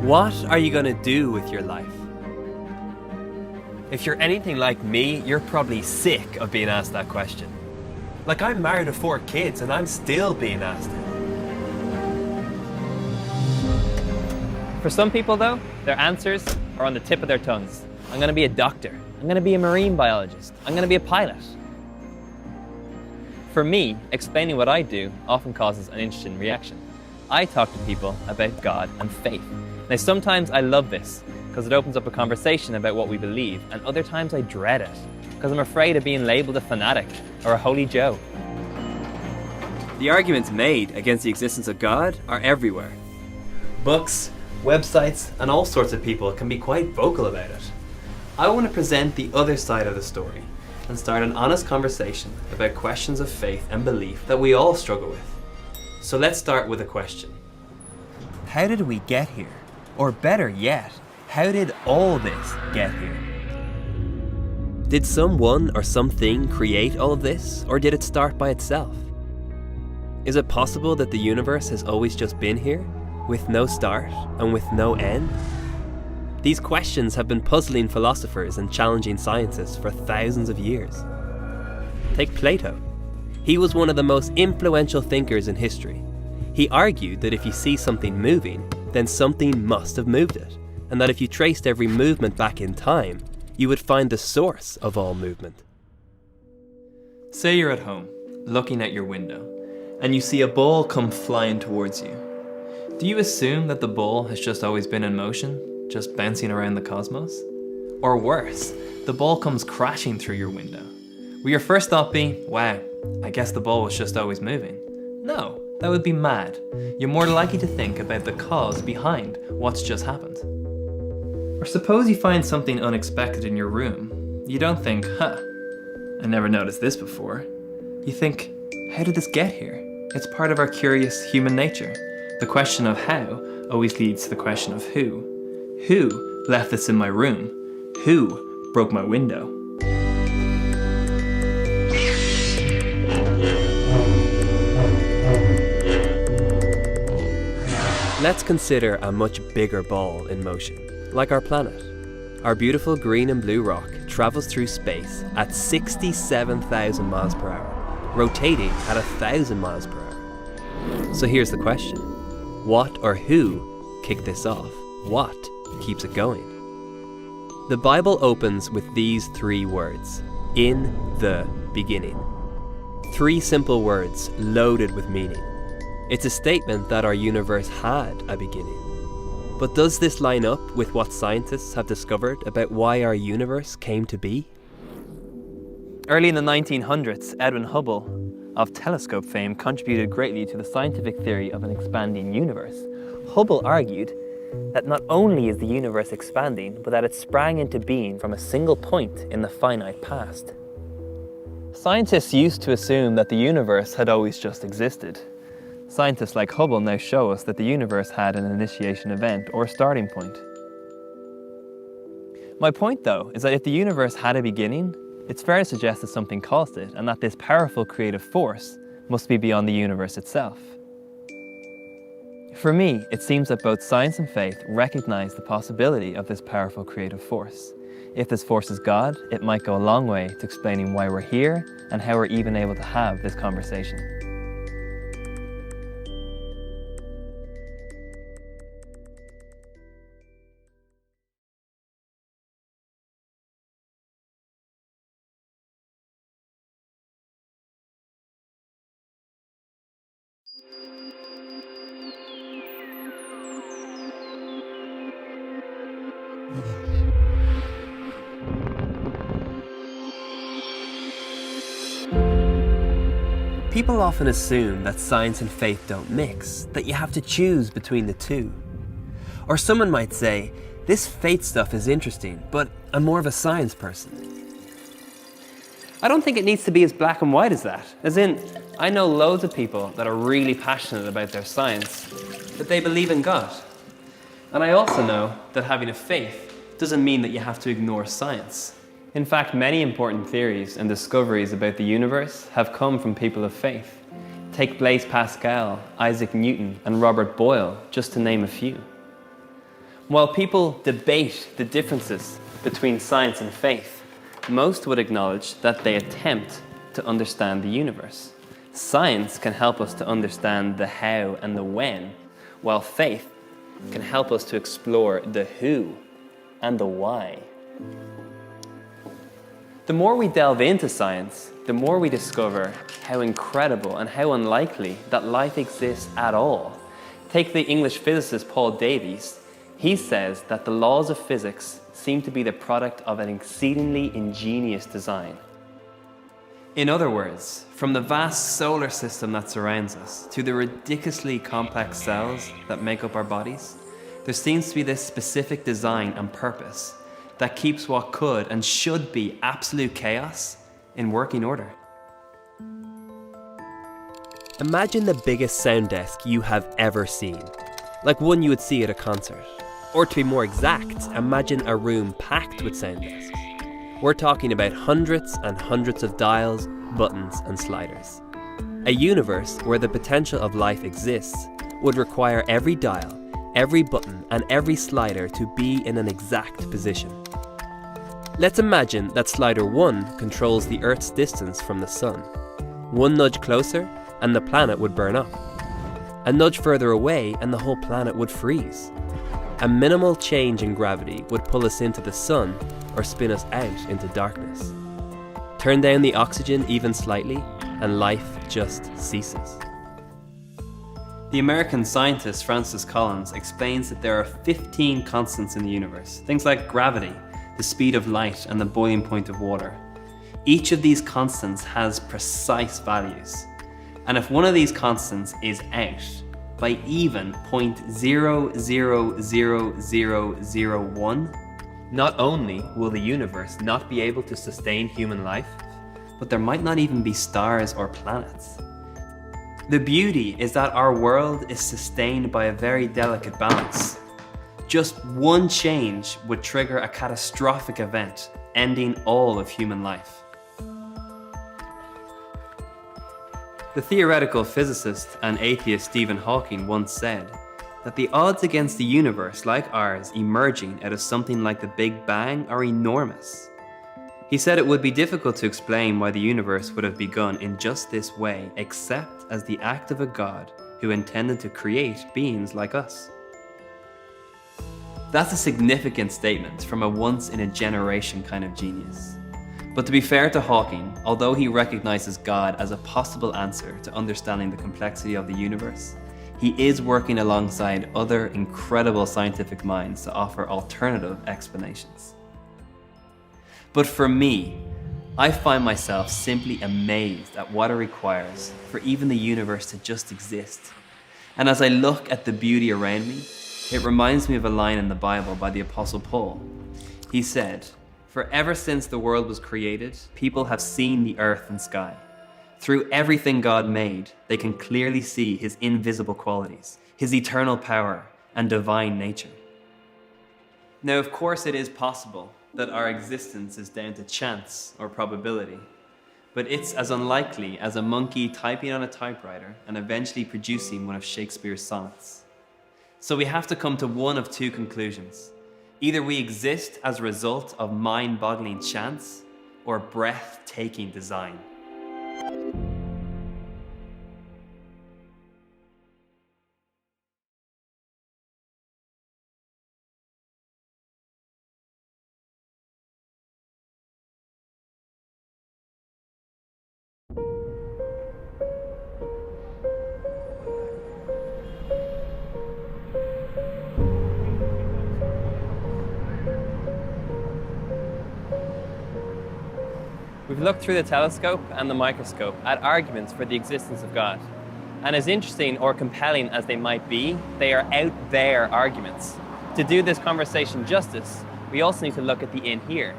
What are you going to do with your life? If you're anything like me, you're probably sick of being asked that question. Like, I'm married to 4 kids and I'm still being asked it. For some people though, their answers are on the tip of their tongues. I'm going to be a doctor. I'm going to be a marine biologist. I'm going to be a pilot. For me, explaining what I do often causes an interesting reaction. I talk to people about God and faith. Now, sometimes I love this because it opens up a conversation about what we believe, and other times I dread it because I'm afraid of being labelled a fanatic or a holy Joe. The arguments made against the existence of God are everywhere. Books, websites, and all sorts of people can be quite vocal about it. I want to present the other side of the story and start an honest conversation about questions of faith and belief that we all struggle with. So let's start with a question. How did we get here? Or better yet, how did all this get here? Did someone or something create all of this, or did it start by itself? Is it possible that the universe has always just been here, with no start and with no end? These questions have been puzzling philosophers and challenging scientists for thousands of years. Take Plato. He was one of the most influential thinkers in history. He argued that if you see something moving, then something must have moved it, and that if you traced every movement back in time, you would find the source of all movement. Say you're at home, looking at your window, and you see a ball come flying towards you. Do you assume that the ball has just always been in motion, just bouncing around the cosmos? Or worse, the ball comes crashing through your window. Will your first thought be, wow, I guess the ball was just always moving? No, that would be mad. You're more likely to think about the cause behind what's just happened. Or suppose you find something unexpected in your room. You don't think, I never noticed this before. You think, how did this get here? It's part of our curious human nature. The question of how always leads to the question of who. Who left this in my room? Who broke my window? Let's consider a much bigger ball in motion, like our planet. Our beautiful green and blue rock travels through space at 67,000 miles per hour, rotating at 1,000 miles per hour. So here's the question. What or who kicked this off? What keeps it going? The Bible opens with these 3 words, in the beginning. 3 simple words loaded with meaning. It's a statement that our universe had a beginning. But does this line up with what scientists have discovered about why our universe came to be? Early in the 1900s, Edwin Hubble, of telescope fame, contributed greatly to the scientific theory of an expanding universe. Hubble argued that not only is the universe expanding, but that it sprang into being from a single point in the finite past. Scientists used to assume that the universe had always just existed. Scientists like Hubble now show us that the universe had an initiation event or starting point. My point, though, is that if the universe had a beginning, it's fair to suggest that something caused it, and that this powerful creative force must be beyond the universe itself. For me, it seems that both science and faith recognize the possibility of this powerful creative force. If this force is God, it might go a long way to explaining why we're here and how we're even able to have this conversation. People often assume that science and faith don't mix, that you have to choose between the two. Or someone might say, this faith stuff is interesting, but I'm more of a science person. I don't think it needs to be as black and white as that. As in, I know loads of people that are really passionate about their science, but they believe in God. And I also know that having a faith doesn't mean that you have to ignore science. In fact, many important theories and discoveries about the universe have come from people of faith. Take Blaise Pascal, Isaac Newton, and Robert Boyle, just to name a few. While people debate the differences between science and faith, most would acknowledge that they attempt to understand the universe. Science can help us to understand the how and the when, while faith can help us to explore the who and the why. The more we delve into science, the more we discover how incredible and how unlikely that life exists at all. Take the English physicist Paul Davies. He says that the laws of physics seem to be the product of an exceedingly ingenious design. In other words, from the vast solar system that surrounds us to the ridiculously complex cells that make up our bodies, there seems to be this specific design and purpose that keeps what could and should be absolute chaos in working order. Imagine the biggest sound desk you have ever seen, like one you would see at a concert. Or to be more exact, imagine a room packed with sound desks. We're talking about hundreds and hundreds of dials, buttons and sliders. A universe where the potential of life exists would require every dial, every button and every slider to be in an exact position. Let's imagine that slider 1 controls the Earth's distance from the Sun. One nudge closer and the planet would burn up. A nudge further away and the whole planet would freeze. A minimal change in gravity would pull us into the Sun or spin us out into darkness. Turn down the oxygen even slightly and life just ceases. The American scientist Francis Collins explains that there are 15 constants in the universe, things like gravity, the speed of light and the boiling point of water. Each of these constants has precise values, and if one of these constants is out by even 0.000001, not only will the universe not be able to sustain human life, but there might not even be stars or planets. The beauty is that our world is sustained by a very delicate balance. Just one change would trigger a catastrophic event, ending all of human life. The theoretical physicist and atheist Stephen Hawking once said that the odds against a universe like ours emerging out of something like the Big Bang are enormous. He said it would be difficult to explain why the universe would have begun in just this way, except as the act of a God who intended to create beings like us. That's a significant statement from a once-in-a-generation kind of genius. But to be fair to Hawking, although he recognizes God as a possible answer to understanding the complexity of the universe, he is working alongside other incredible scientific minds to offer alternative explanations. But for me, I find myself simply amazed at what it requires for even the universe to just exist. And as I look at the beauty around me, it reminds me of a line in the Bible by the Apostle Paul. He said, "For ever since the world was created, people have seen the earth and sky. Through everything God made, they can clearly see his invisible qualities, his eternal power and divine nature." Now, of course, it is possible that our existence is down to chance or probability, but it's as unlikely as a monkey typing on a typewriter and eventually producing one of Shakespeare's sonnets. So we have to come to one of two conclusions. Either we exist as a result of mind-boggling chance or breathtaking design. We've looked through the telescope and the microscope at arguments for the existence of God. And as interesting or compelling as they might be, they are out there arguments. To do this conversation justice, we also need to look at the in here.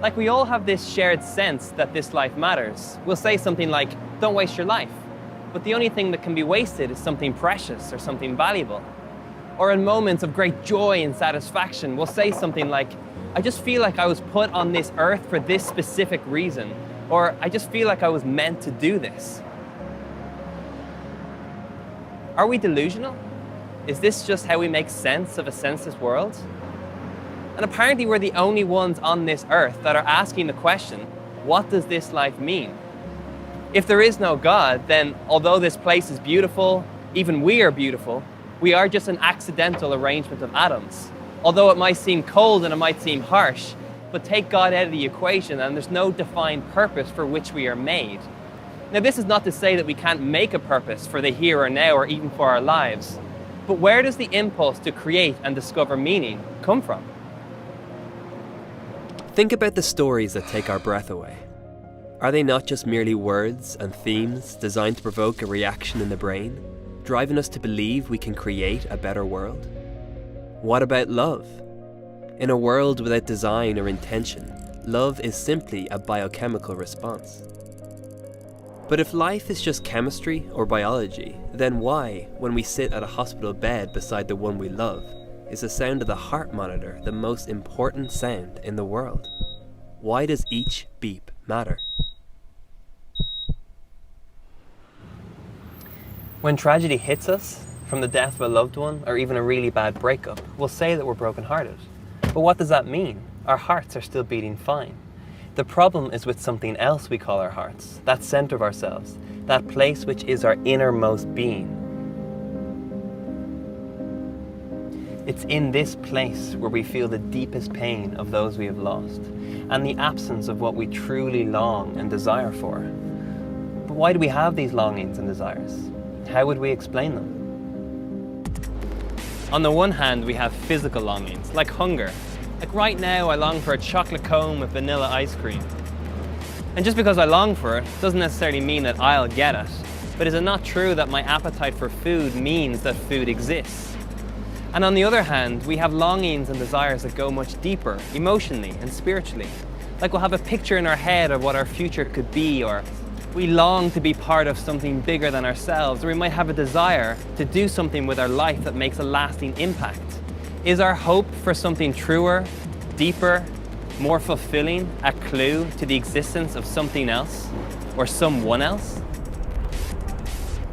Like, we all have this shared sense that this life matters. We'll say something like, "Don't waste your life." But the only thing that can be wasted is something precious or something valuable. Or in moments of great joy and satisfaction, we'll say something like, "I just feel like I was put on this earth for this specific reason," or "I just feel like I was meant to do this." Are we delusional? Is this just how we make sense of a senseless world? And apparently we're the only ones on this earth that are asking the question, what does this life mean? If there is no God, then although this place is beautiful, even we are beautiful, we are just an accidental arrangement of atoms. Although it might seem cold and it might seem harsh, but take God out of the equation and there's no defined purpose for which we are made. Now, this is not to say that we can't make a purpose for the here or now or even for our lives, but where does the impulse to create and discover meaning come from? Think about the stories that take our breath away. Are they not just merely words and themes designed to provoke a reaction in the brain, driving us to believe we can create a better world? What about love? In a world without design or intention, love is simply a biochemical response. But if life is just chemistry or biology, then why, when we sit at a hospital bed beside the one we love, is the sound of the heart monitor the most important sound in the world? Why does each beep matter? When tragedy hits us, from the death of a loved one or even a really bad breakup, we'll say that we're brokenhearted. But what does that mean? Our hearts are still beating fine. The problem is with something else we call our hearts, that center of ourselves, that place which is our innermost being. It's in this place where we feel the deepest pain of those we have lost, and the absence of what we truly long and desire for. But why do we have these longings and desires? How would we explain them? On the one hand, we have physical longings, like hunger. Like right now, I long for a chocolate cone with vanilla ice cream. And just because I long for it doesn't necessarily mean that I'll get it. But is it not true that my appetite for food means that food exists? And on the other hand, we have longings and desires that go much deeper, emotionally and spiritually. Like we'll have a picture in our head of what our future could be, or we long to be part of something bigger than ourselves, or we might have a desire to do something with our life that makes a lasting impact. Is our hope for something truer, deeper, more fulfilling a clue to the existence of something else or someone else?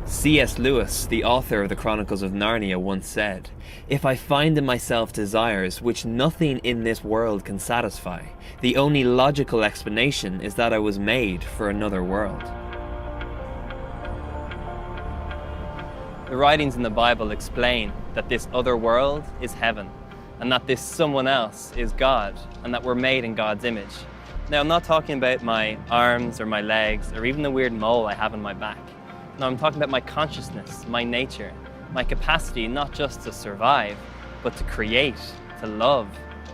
C.S. Lewis, the author of the Chronicles of Narnia, once said, "If I find in myself desires which nothing in this world can satisfy, the only logical explanation is that I was made for another world." The writings in the Bible explain that this other world is heaven, and that this someone else is God, and that we're made in God's image. Now, I'm not talking about my arms or my legs, or even the weird mole I have on my back. No, I'm talking about my consciousness, my nature, my capacity not just to survive, but to create, to love,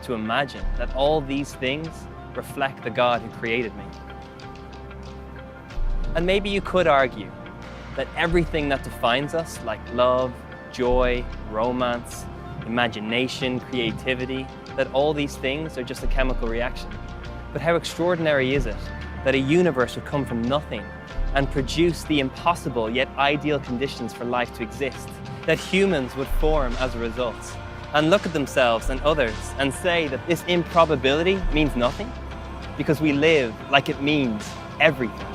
to imagine, that all these things reflect the God who created me. And maybe you could argue that everything that defines us, like love, joy, romance, imagination, creativity, that all these things are just a chemical reaction. But how extraordinary is it that a universe would come from nothing and produce the impossible yet ideal conditions for life to exist, that humans would form as a result, and look at themselves and others and say that this improbability means nothing, because we live like it means everything.